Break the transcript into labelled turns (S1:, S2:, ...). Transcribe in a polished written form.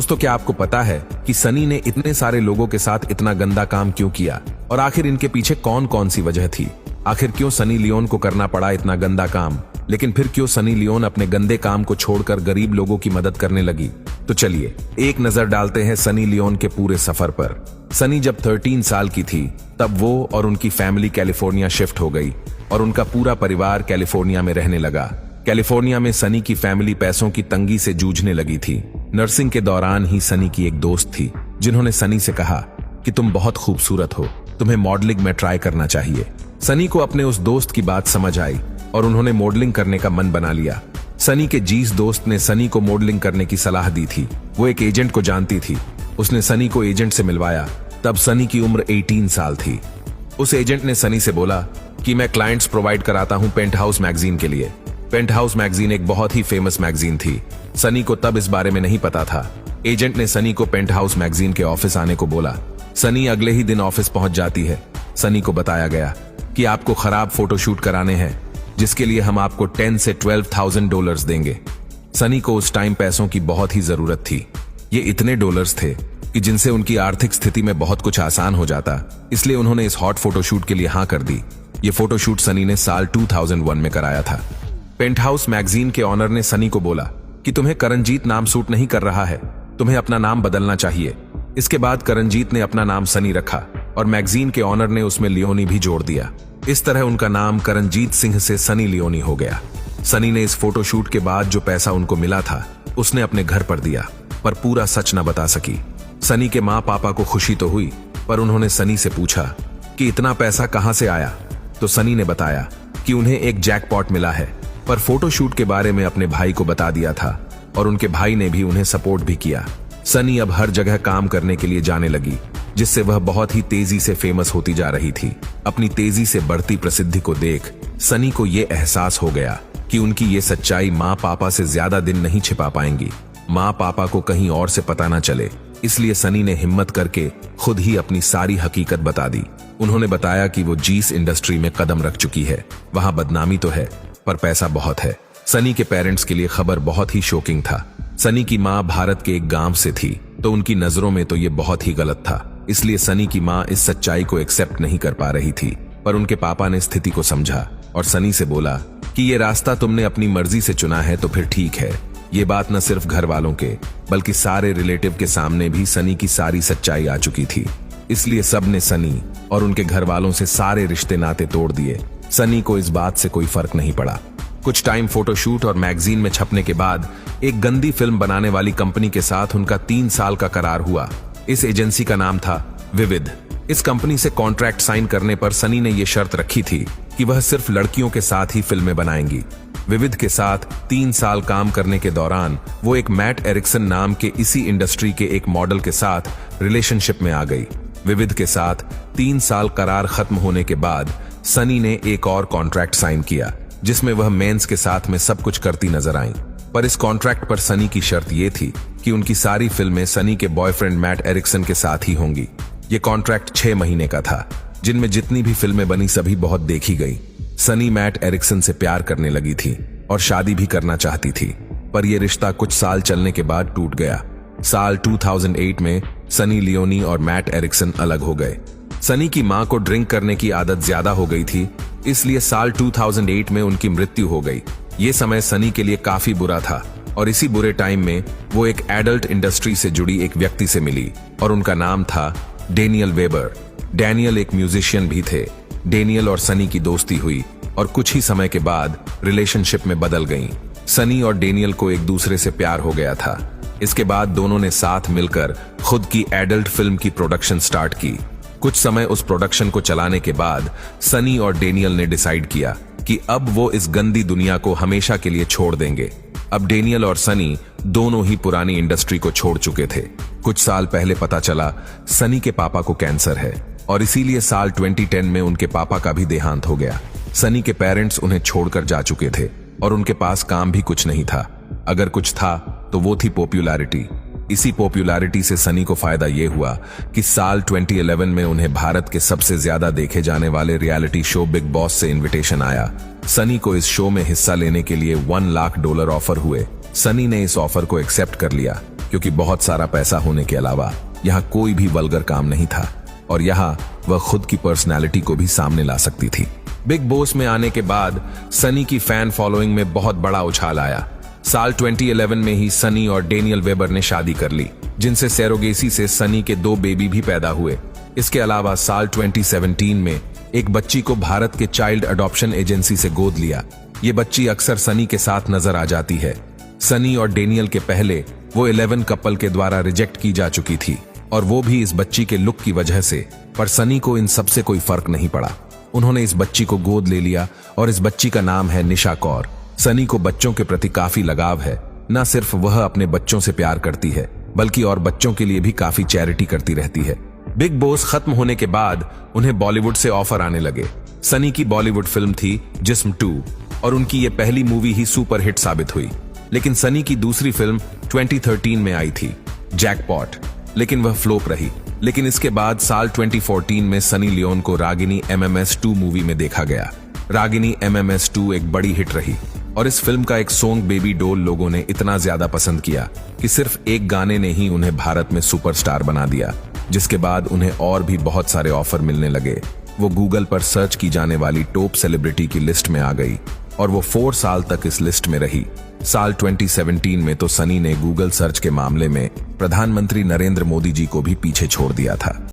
S1: दोस्तों, क्या आपको पता है कि सनी ने इतने सारे लोगों के साथ इतना गंदा काम क्यों किया और आखिर इनके पीछे कौन कौन सी वजह थी? आखिर क्यों सनी लियोन को करना पड़ा इतना गंदा काम? लेकिन फिर क्यों सनी लियोन अपने गंदे काम को छोड़कर गरीब लोगों की मदद करने लगी? तो चलिए एक नजर डालते हैं सनी लियोन के पूरे सफर पर। सनी जब 13 साल की थी तब वो और उनकी फैमिली कैलिफोर्निया शिफ्ट हो गई और उनका पूरा परिवार कैलिफोर्निया में रहने लगा। कैलिफोर्निया में सनी की फैमिली पैसों की तंगी से जूझने लगी थी। नर्सिंग के दौरान ही सनी की एक दोस्त थी जिन्होंने सनी से कहा कि तुम बहुत खूबसूरत हो, तुम्हें मॉडलिंग में ट्राई करना चाहिए। सनी को अपने उस दोस्त की बात समझ आई और उन्होंने मॉडलिंग करने का मन बना लिया। सनी के जीस दोस्त ने सनी को मॉडलिंग करने की सलाह दी थी। वो एक एजेंट को जानती थी। उसने सनी को एजेंट से मिलवाया। तब सनी की उम्र 18 साल थी। उस एजेंट ने सनी से बोला कि मैं क्लाइंट्स प्रोवाइड कराता हूं पेंटहाउस मैगजीन के लिए। पेंटहाउस मैगजीन एक बहुत ही फेमस मैगजीन थी। सनी को तब इस बारे में नहीं पता था। एजेंट ने सनी को पेंटहाउस मैगजीन के ऑफिस आने को बोला। सनी अगले ही दिन ऑफिस पहुंच जाती है। सनी को बताया गया कि आपको खराब फोटोशूट कराने हैं, जिसके लिए हम आपको 10 से 12,000 डॉलर्स देंगे। सनी को उस टाइम पैसों की बहुत ही जरूरत थी। ये इतने डॉलर्स थे कि जिनसे उनकी आर्थिक स्थिति में बहुत कुछ आसान हो जाता, इसलिए उन्होंने इस हॉट फोटोशूट के लिए हाँ कर दी। ये फोटोशूट सनी ने साल 2001 में कराया था। पेंटहाउस मैगजीन के ऑनर ने सनी को बोला कि तुम्हें करणजीत नाम सूट नहीं कर रहा है, तुम्हें अपना नाम बदलना चाहिए। इसके बाद करणजीत ने अपना नाम सनी रखा और मैगजीन के ऑनर ने उसमें लियोनी भी जोड़ दिया। इस तरह उनका नाम करणजीत सिंह से सनी लियोनी हो गया। सनी ने इस फोटोशूट के बाद जो पैसा उनको मिला था उसने अपने घर पर दिया, पर पूरा सच न बता सकी। सनी के माँ पापा को खुशी तो हुई, पर उन्होंने सनी से पूछा कि इतना पैसा कहां से आया? तो सनी ने बताया कि उन्हें एक जैकपॉट मिला है, पर फोटोशूट के बारे में अपने भाई को बता दिया था और उनके भाई ने भी उन्हें सपोर्ट भी किया। सनी अब हर जगह काम करने के लिए जाने लगी, जिससे वह बहुत ही तेजी से फेमस होती जा रही थी। अपनी तेजी से बढ़ती प्रसिद्धि को देख सनी को यह एहसास हो गया कि उनकी ये सच्चाई माँ पापा से ज्यादा दिन नहीं छिपा पाएंगी। माँ पापा को कहीं और से पता न चले, इसलिए सनी ने हिम्मत करके खुद ही अपनी सारी हकीकत बता दी। उन्होंने बताया कि वो जीस इंडस्ट्री में कदम रख चुकी है। वहां बदनामी तो है, पर पैसा बहुत है। सनी के पेरेंट्स के लिए खबर बहुत ही शॉकिंग था। सनी की माँ भारत के एक गांव से थी, तो उनकी नजरों में तो ये बहुत ही गलत था। इसलिए सनी की माँ इस सच्चाई को एक्सेप्ट नहीं कर पा रही थी, पर उनके पापा ने स्थिति को समझा और सनी से बोला कि ये रास्ता तुमने अपनी मर्जी से चुना है तो फिर ठीक है। ये बात न सिर्फ घर वालों के बल्कि सारे रिलेटिव के सामने भी सनी की सारी सच्चाई आ चुकी थी। इसलिए सब ने सनी और उनके घर वालों से सारे रिश्ते नाते तोड़ दिए। सनी को इस बात से कोई फर्क नहीं पड़ा। कुछ टाइम फोटोशूट और मैगजीन में छपने के बाद एक गंदी फिल्म बनाने वाली कंपनी के साथ उनका 3 साल का करार हुआ। इस एजेंसी का नाम था विविध। इस कंपनी से कॉन्ट्रैक्ट साइन करने पर सनी ने यह शर्त रखी थी कि वह सिर्फ लड़कियों के साथ ही फिल्में बनाएंगी। विविध के साथ 3 साल काम करने के दौरान वो एक मैट एरिक्सन नाम के इसी इंडस्ट्री के एक मॉडल के साथ रिलेशनशिप में आ गई। विविध के साथ 3 साल करार खत्म होने के बाद सनी ने एक और कॉन्ट्रैक्ट साइन किया, जिसमें वह मेंस के साथ में सब कुछ करती नजर आईं। पर इस कॉन्ट्रैक्ट पर सनी की शर्त यह थी कि उनकी सारी फिल्में सनी के बॉयफ्रेंड मैट एरिक्सन के साथ ही होंगी। ये कॉन्ट्रैक्ट 6 महीने का था, जिनमें जितनी भी फिल्में बनी सभी बहुत देखी गई। सनी मैट एरिक्सन से प्यार करने लगी थी और शादी भी करना चाहती थी, पर यह रिश्ता कुछ साल चलने के बाद टूट गया। साल 2008 में सनी लियोनी और मैट एरिक्सन अलग हो गए। सनी की मां को ड्रिंक करने की आदत ज्यादा हो गई थी, इसलिए साल 2008 में उनकी मृत्यु हो गई। ये समय सनी के लिए काफी बुरा था और इसी बुरे टाइम में वो एक एडल्ट इंडस्ट्री से जुड़ी एक व्यक्ति से मिली और उनका नाम था डेनियल वेबर। डैनियल एक म्यूजिशियन भी थे। डेनियल और सनी की दोस्ती हुई और कुछ ही समय के बाद रिलेशनशिप में बदल गईं। सनी और डेनियल को एक दूसरे से प्यार हो गया था। इसके बाद दोनों ने साथ मिलकर खुद की एडल्ट फिल्म की प्रोडक्शन स्टार्ट की। कुछ समय उस प्रोडक्शन को चलाने के बाद सनी और डेनियल ने डिसाइड किया कि अब वो इस गंदी दुनिया को हमेशा के लिए छोड़ देंगे। अब डेनियल और सनी दोनों ही पुरानी इंडस्ट्री को छोड़ चुके थे। कुछ साल पहले पता चला सनी के पापा को कैंसर है और इसीलिए साल 2010 में उनके पापा का भी देहांत हो गया। सनी के पेरेंट्स उन्हें छोड़कर जा चुके थे और उनके पास काम भी कुछ नहीं था। अगर कुछ था तो वो थी पॉपुलैरिटी। इसी पॉपुलैरिटी से सनी को फायदा यह हुआ कि साल 2011 में उन्हें भारत के सबसे ज्यादा देखे जाने वाले रियलिटी शो बिग बॉस से इनविटेशन आया। सनी को इस शो में हिस्सा लेने के लिए $1 लाख ऑफर हुए। सनी ने इस ऑफर को एक्सेप्ट कर लिया क्योंकि बहुत सारा पैसा होने के अलावा यहाँ कोई भी वल्गर काम नहीं था और यहाँ वह खुद की पर्सनैलिटी को भी सामने ला सकती थी। बिग बॉस में आने के बाद सनी की फैन फॉलोइंग में बहुत बड़ा उछाल आया। साल 2011 में ही सनी और डेनियल वेबर ने शादी कर ली, जिनसे सैरोगेसी से सनी के 2 बेबी भी पैदा हुए। इसके अलावा साल 2017 में एक बच्ची को भारत के चाइल्ड अडॉप्शन एजेंसी से गोद लिया। ये बच्ची अक्सर सनी के साथ नजर आ जाती है। सनी और डेनियल के पहले वो 11 कपल के द्वारा रिजेक्ट की जा चुकी थी और वो भी इस बच्ची के लुक की वजह से, पर सनी को इन सबसे कोई फर्क नहीं पड़ा। उन्होंने इस बच्ची को गोद ले लिया और इस बच्ची का नाम है निशा कौर। सनी को बच्चों के प्रति काफी लगाव है। न सिर्फ वह अपने बच्चों से प्यार करती है बल्कि और बच्चों के लिए भी काफी चैरिटी करती रहती है। बिग बॉस खत्म होने के बाद उन्हें बॉलीवुड से ऑफर आने लगे। सनी की बॉलीवुड फिल्म थी जिस्म 2 और उनकी ये पहली मूवी ही सुपर हिट साबित हुई। लेकिन सनी की दूसरी फिल्म 2013 में आई थी, जैकपॉट, लेकिन वह फ्लॉप रही। लेकिन इसके बाद साल 2014 में सनी लियोन को रागिनी MMS 2 मूवी में देखा गया। रागिनी MMS 2 एक बड़ी हिट रही और इस फिल्म का एक सॉन्ग बेबी डॉल लोगों ने इतना ज्यादा पसंद किया कि सिर्फ एक गाने ने ही उन्हें भारत में सुपरस्टार बना दिया, जिसके बाद उन्हें और भी बहुत सारे ऑफर मिलने लगे। वो गूगल पर सर्च की जाने वाली टॉप सेलिब्रिटी की लिस्ट में आ गई और वो 4 साल तक इस लिस्ट में रही। साल 2017 में तो सनी ने गूगल सर्च के मामले में प्रधानमंत्री नरेंद्र मोदी जी को भी पीछे छोड़ दिया था।